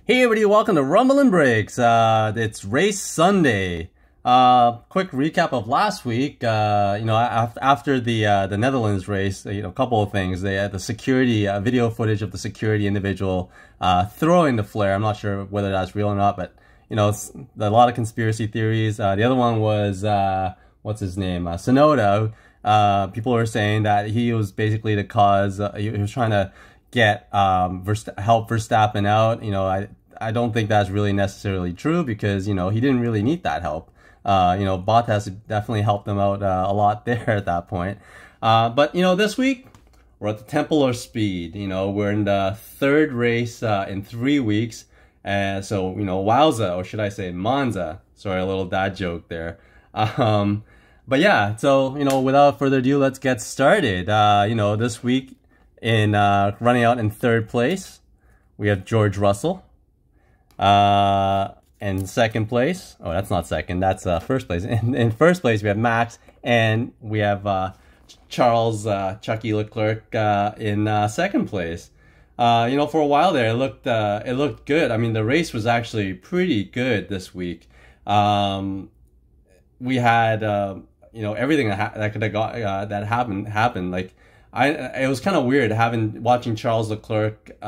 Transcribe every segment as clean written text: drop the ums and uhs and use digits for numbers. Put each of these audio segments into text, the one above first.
Hey everybody, welcome to Rumble and Breaks. It's race Sunday. Quick recap of last week. After the Netherlands race, a couple of things. They had the security video footage of the security individual throwing the flare. I'm not sure whether that's real or not, but a lot of conspiracy theories. The other one was what's his name, Sonoda. People were saying that he was basically the cause. He was trying to get help Verstappen out. I don't think that's really necessarily true because he didn't really need that help. Bottas definitely helped him out a lot there at that point. But this week we're at the Temple of Speed. We're in the third race in 3 weeks, and so wowza, or should I say Monza? Sorry, a little dad joke there. But yeah, so without further ado, let's get started. This week in running out in third place, we have George Russell. In second place, oh, that's not second, that's first place. In first place, we have Max, and we have Charles Chucky Leclerc in second place. For a while there, it looked good. I mean, the race was actually pretty good this week. We had everything that could have got that happened. Like it was kind of weird watching Charles Leclerc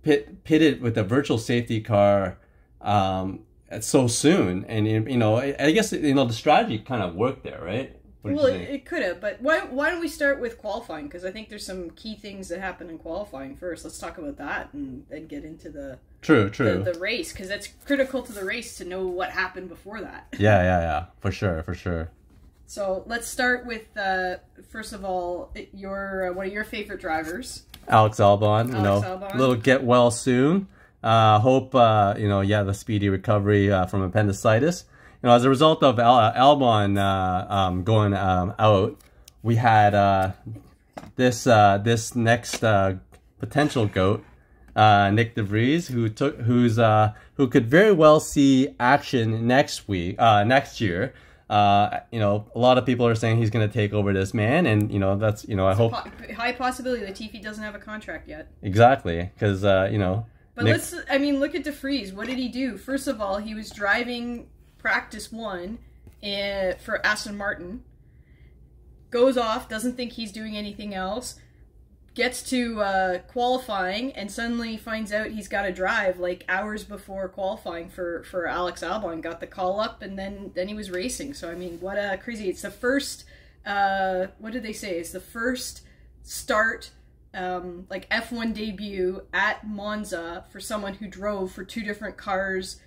pitted with a virtual safety car so soon, and I guess the strategy kind of worked there, right? Well, it could have, but why don't we start with qualifying? Because I think there's some key things that happen in qualifying first. Let's talk about that and then get into the the race, because that's critical to the race to know what happened before that. Yeah, for sure. So let's start with first of all, one of your favorite drivers, Alex Albon. Little get well soon. Hope the speedy recovery from appendicitis. As a result of Albon going out, we had this next potential GOAT, Nick Devries, who could very well see action next year. A lot of people are saying he's going to take over this man, and that's I hope high possibility that Tiffy doesn't have a contract yet. Exactly, because But look at DeVries. What did he do? First of all, he was driving practice 1 for Aston Martin. Goes off, doesn't think he's doing anything else. Gets to qualifying and suddenly finds out he's got to drive like hours before qualifying for Alex Albon. Got the call up, and then he was racing. So I mean, what a crazy! It's the first. What did they say? It's the first start like F1 debut at Monza for someone who drove for 2 different cars.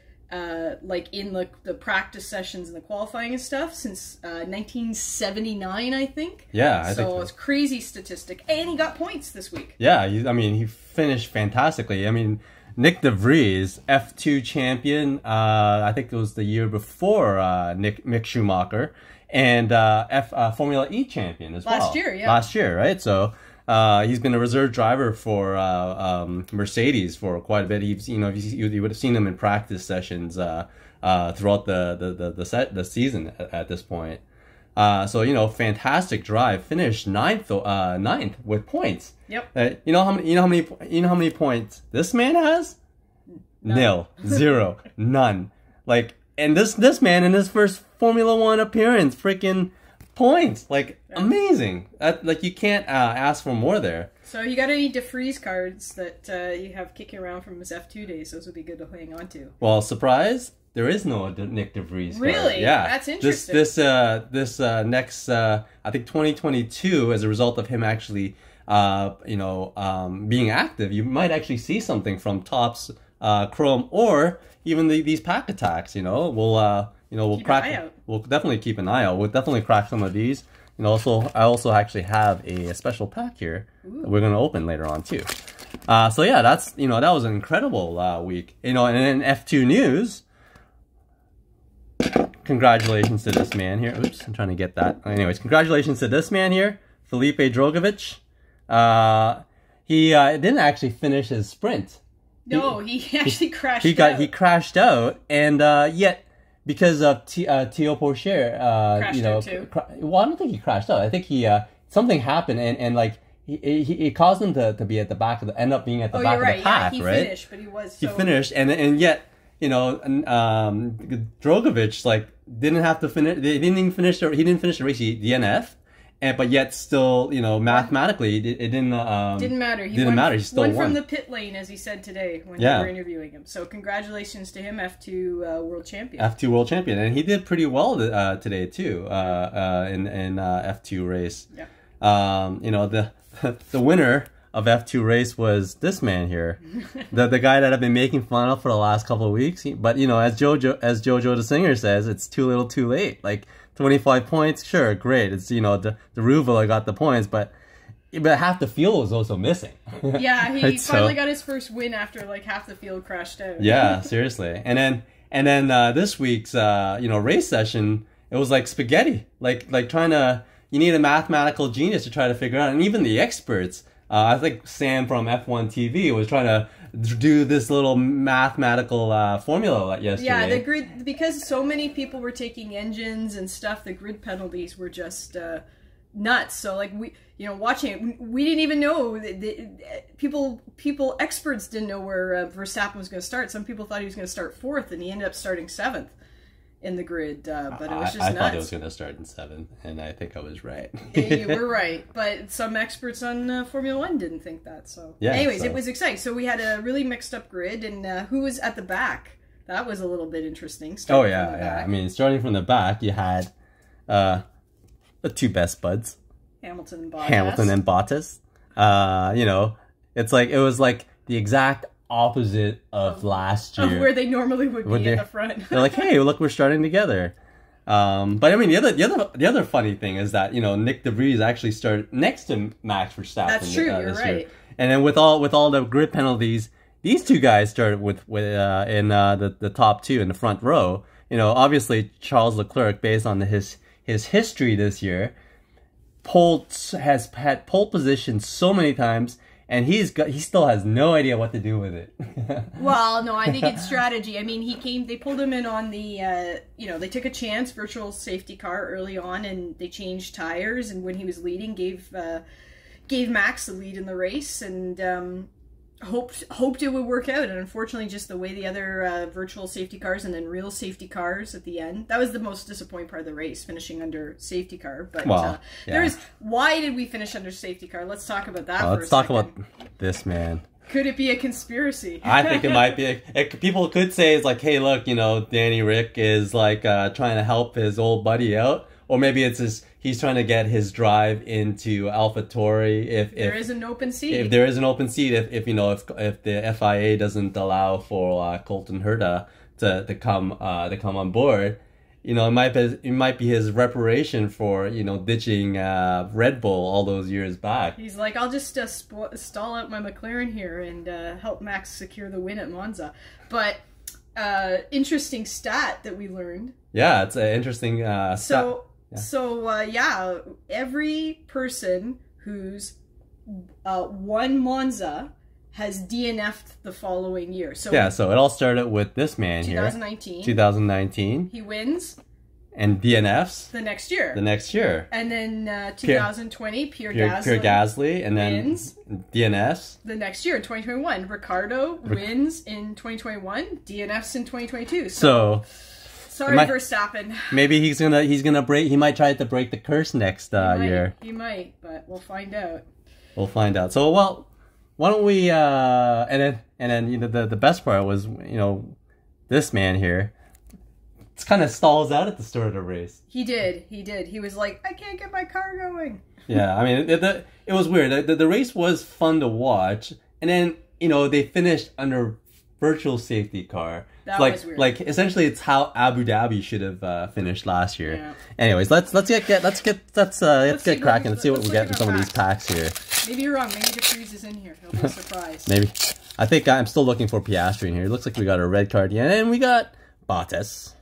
Like in the practice sessions and the qualifying and stuff since 1979, I think. Yeah, I think so. It's a crazy statistic, and he got points this week. Yeah, he finished fantastically. I mean, Nick DeVries, F2 champion. I think it was the year before Mick Schumacher, and Formula E champion as well. Last year, right? So. He's been a reserve driver for Mercedes for quite a bit. You would have seen him in practice sessions throughout the season at this point. Fantastic drive. Finished ninth with points. Yep. You know how many points this man has? None. 0, 0, none. And this man in his first Formula One appearance, freaking points, amazing. You can't ask for more there. So you got any DeVries cards that you have kicking around from his F2 days? Those would be good to hang on to. Well, surprise, there is no Nick DeVries card. Really? Yeah, that's interesting. This next I think 2022, as a result of him actually being active, you might actually see something from Topps Chrome, or even these pack attacks. We'll definitely keep an eye out. We'll definitely crack some of these. I also actually have a special pack here that we're going to open later on too. So yeah, that's that was an incredible week. And in F2 news, congratulations to this man here. Oops, I'm trying to get that. Anyways, congratulations to this man here, Felipe Drogovic. He didn't actually finish his sprint. No, he actually crashed. He crashed out, and yet. Because of Theo Pourchaire, crashed out too. Well, I don't think he crashed out. I think he something happened, and it caused him to be at the back of the end up being at the back of the pack, he right? Finished, but he was. He finished, and yet Drogovic didn't have to finish. They didn't even finish. He didn't finish the race. He DNF. But yet still, mathematically, it didn't matter. He still won from the pit lane, as he said today when we were interviewing him. So congratulations to him, F2 world champion. F2 world champion, and he did pretty well today too in F2 race. Yeah. The winner of F2 race was this man here, the guy that I've been making fun of for the last couple of weeks. But as Jojo the singer says, it's too little, too late. 25 points, sure, great. It's the Ruvula got the points, but half the field was also missing. Yeah, he finally got his first win after half the field crashed out. Yeah, seriously. And then this week's race session, it was like spaghetti. Like trying to, you need a mathematical genius to try to figure out, and even the experts. I think Sam from F1 TV was trying to do this little mathematical formula yesterday. Yeah, the grid, because so many people were taking engines and stuff, the grid penalties were just nuts. So watching it, we didn't even know experts didn't know where Verstappen was going to start. Some people thought he was going to start 4th, and he ended up starting 7th in the grid, but it was just nuts. I thought it was going to start in 7th, and I think I was right. You were right, but some experts on Formula 1 didn't think that. So, anyways, it was exciting. So we had a really mixed up grid, and who was at the back? That was a little bit interesting. Oh yeah. I mean, starting from the back, you had the two best buds, Hamilton and Bottas. It was like the exact opposite of last year, of where they normally would be at the front. They're like, hey, look, we're starting together. But I mean, the other funny thing is that Nick Devries actually started next to Max Verstappen. That's true. You're right. Year. And then with all the grid penalties, these two guys started in the top two in the front row. Obviously Charles Leclerc, based on his history this year, has had pole position so many times. And he still has no idea what to do with it. Well, no, I think it's strategy. I mean, they pulled him in on the, they took a chance, virtual safety car early on, and they changed tires. And when he was leading, gave Max the lead in the race, and hoped it would work out. And unfortunately, just the way the other virtual safety cars and then real safety cars at the end, that was the most disappointing part of the race, finishing under safety car. But why did we finish under safety car? Let's talk about that. Let's talk about this, man. Could it be a conspiracy? I think it might be. People could say it's like, hey, look, Danny Rick is trying to help his old buddy out. Or maybe it's he's trying to get his drive into AlphaTauri if there is an open seat. If there is an open seat, if the FIA doesn't allow for Colton Herta to come on board, it might be his reparation for ditching Red Bull all those years back. He's like, I'll just stall out my McLaren here and help Max secure the win at Monza. But interesting stat that we learned. Yeah, it's an interesting stat. So every person who's won Monza has DNF'd the following year. So so it all started with this man 2019. here. 2019. He wins. And DNFs. The next year. And then 2020, Pierre Gasly. And then wins. DNFs. The next year, 2021. Ricardo wins in 2021. DNFs in 2022. So sorry, Verstappen. Maybe he's gonna break. He might try to break the curse next year. He might, but we'll find out. We'll find out. So why don't we? And then the best part was this man here. It kind of stalls out at the start of the race. He did. He was like, I can't get my car going. Yeah, I mean it was weird. The race was fun to watch, and then they finished under virtual safety car. That was weird. Essentially, it's how Abu Dhabi should have finished last year. Yeah. Anyways, let's get cracking. Let's see what we get in some of these packs here. Maybe you're wrong. Maybe Devries is in here. He'll be surprised. Maybe. I think I'm still looking for Piastri in here. It looks like we got a red card again, and we got Bottas,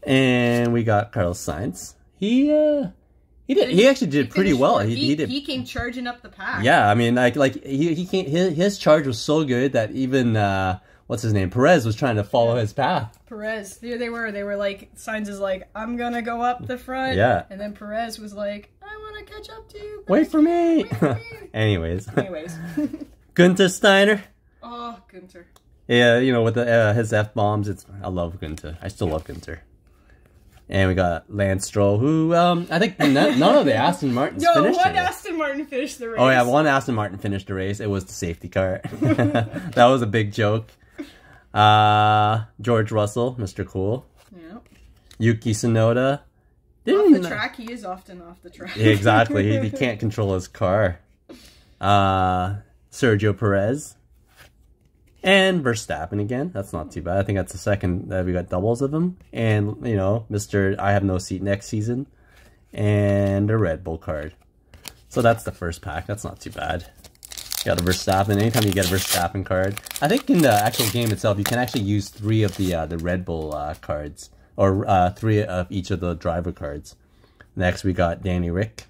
and we got Carlos Sainz. He actually did pretty well. He came charging up the pack. Yeah, I mean, his charge was so good that even what's his name, Perez, was trying to follow his path. Perez, there they were like, Sainz is like, I'm gonna go up the front. Yeah. And then Perez was like, I want to catch up to you. Wait for me. Wait for me. Anyways. Günther Steiner. Oh, Günther. Yeah, you know, with the his F-bombs, I love Günther. I still love Günther. And we got Lance Stroll, who, I think none of the Aston Martins finished one it. Aston Martin finished the race. Oh yeah, one Aston Martin finished the race. It was the safety car. That was a big joke. George Russell, Mr. Cool. Yeah. Yuki Tsunoda. Off the track, he is often off the track. Yeah, exactly. He can't control his car. Sergio Perez. And Verstappen again. That's not too bad. I think that's the second that we got doubles of him. And, you know, Mr. I have no seat next season. And a Red Bull card. So that's the first pack. That's not too bad. Got a Verstappen. Anytime you get a Verstappen card. I think in the actual game itself, you can actually use 3 of the Red Bull cards. Or 3 of each of the driver cards. Next, we got Danny Rick.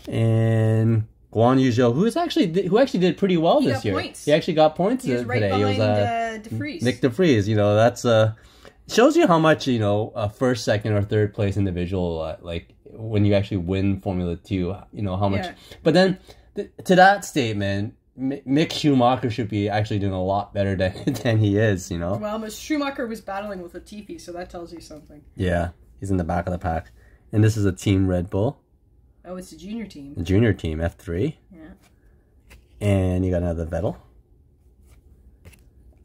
And Guan Yujo, who actually did pretty well this year. Points. He actually got points he was right today. Behind Devries. Nick Devries. You know, that's shows you how much, you know, a first, second, or third place individual like when you actually win Formula 2. You know how much. Yeah. But then to that statement, Mick Schumacher should be actually doing a lot better than he is. You know. Well, Schumacher was battling with Latifi, so that tells you something. Yeah, he's in the back of the pack, and this is a Team Red Bull. Oh, it's a junior team. The junior team, F3. Yeah. And you got another Vettel.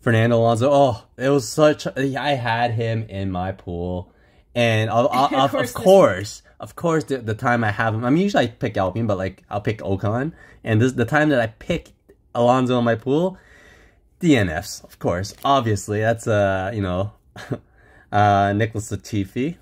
Fernando Alonso. Oh, it was such... I had him in my pool. And of course, the time I have him... I mean, usually I pick Alpine, but like, I'll pick Ocon. And the time that I pick Alonso in my pool, DNFs, of course. Obviously, that's, you know... Nicholas Latifi.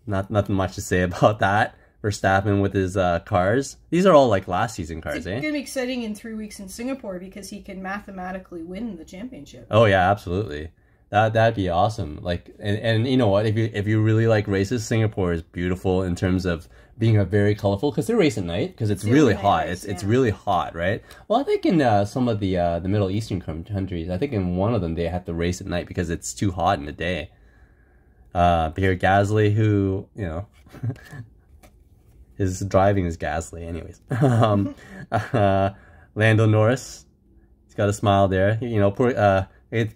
Nothing much to say about that. Verstappen with his cars. These are all like last season cars, It's going to be exciting in 3 weeks in Singapore because he can mathematically win the championship. Oh yeah, absolutely. That'd be awesome. Like, and you know what? If you really like races, Singapore is beautiful in terms of being a very colorful, because they race at night because it's really hot. It's really hot, right? Well, I think in some of the Middle Eastern countries, I think in one of them they have to race at night because it's too hot in the day. Pierre Gasly, who, you know. His driving is ghastly, anyways. Lando Norris, he's got a smile there. You know, poor the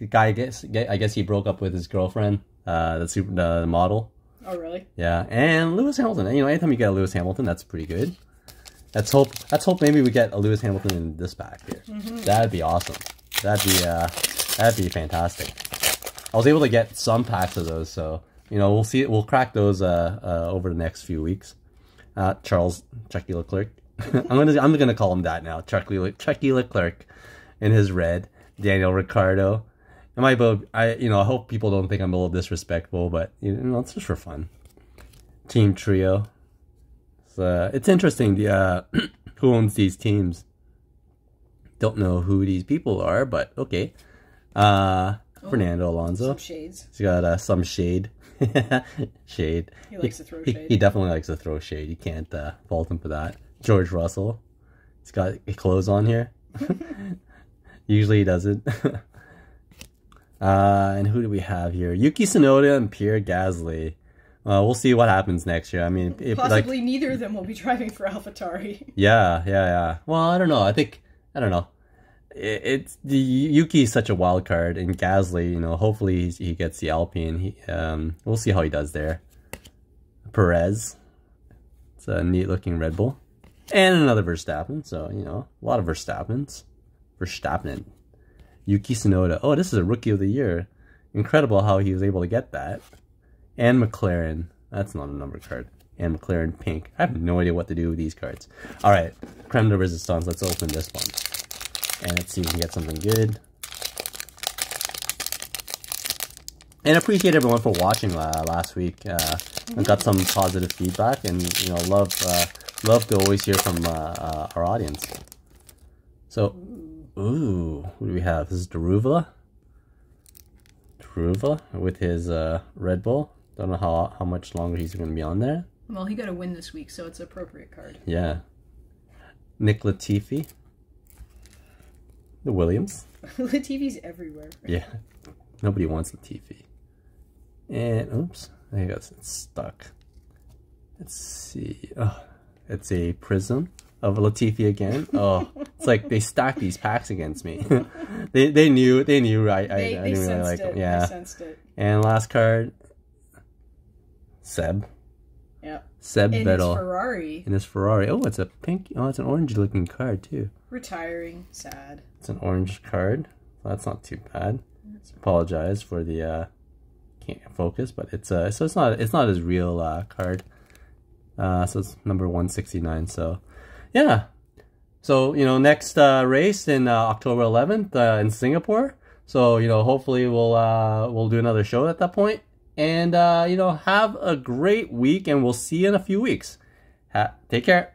guy. I guess he broke up with his girlfriend, the model. Oh, really? Yeah, and Lewis Hamilton. You know, anytime you get a Lewis Hamilton, that's pretty good. Let's hope maybe we get a Lewis Hamilton in this pack here. That'd be awesome. That'd be fantastic. I was able to get some packs of those, so you know, we'll see. We'll crack those over the next few weeks. Chucky Leclerc. I'm gonna call him that now. Chucky Leclerc in his red. Daniel Ricciardo. I hope people don't think I'm a little disrespectful, but you know, it's just for fun. Team trio. It's interesting who owns these teams. Don't know who these people are, but okay. Fernando Alonso. Some shades. He's got some shade. Shade. He likes to throw shade. He definitely likes to throw shade. You can't fault him for that. George Russell. He's got clothes on here. Usually he doesn't. And who do we have here? Yuki Tsunoda and Pierre Gasly. We'll see what happens next year. I mean, possibly neither of them will be driving for AlphaTauri. Yeah. Well, I don't know. I don't know. It's the Yuki is such a wild card, and Gasly, you know, hopefully he gets the Alpine. We'll see how he does there. Perez, it's a neat looking Red Bull, and another Verstappen. So you know, a lot of Verstappen. Yuki Tsunoda. Oh, this is a Rookie of the Year. Incredible how he was able to get that. And McLaren. That's not a number card. And McLaren pink. I have no idea what to do with these cards. All right, Creme De Resistance. Let's open this one. And let's see if we can get something good. And I appreciate everyone for watching last week. I got some positive feedback, and you know, love to always hear from our audience. So, ooh, who do we have? This is Daruva with his Red Bull. Don't know how much longer he's going to be on there. Well, he got a win this week, so it's an appropriate card. Yeah. Nick Latifi. The Williams. Latifi's everywhere. Yeah. Nobody wants Latifi. And, oops. I think it's stuck. Let's see. Oh, it's a prism of Latifi again. Oh, it's like they stacked these packs against me. they knew I didn't really like them. Yeah. They sensed it. And last card, Seb. Yeah. Seb in Vettel. his Ferrari. In his Ferrari. Oh, it's a pink. Oh, it's an orange looking card too. Retiring. Sad. It's an orange card. Well, that's not too bad. Apologize for the can't focus, but it's so it's not his real card. So it's number 169. So yeah. So next race in October 11th in Singapore. So hopefully we'll do another show at that point. And have a great week, and we'll see you in a few weeks. Take care.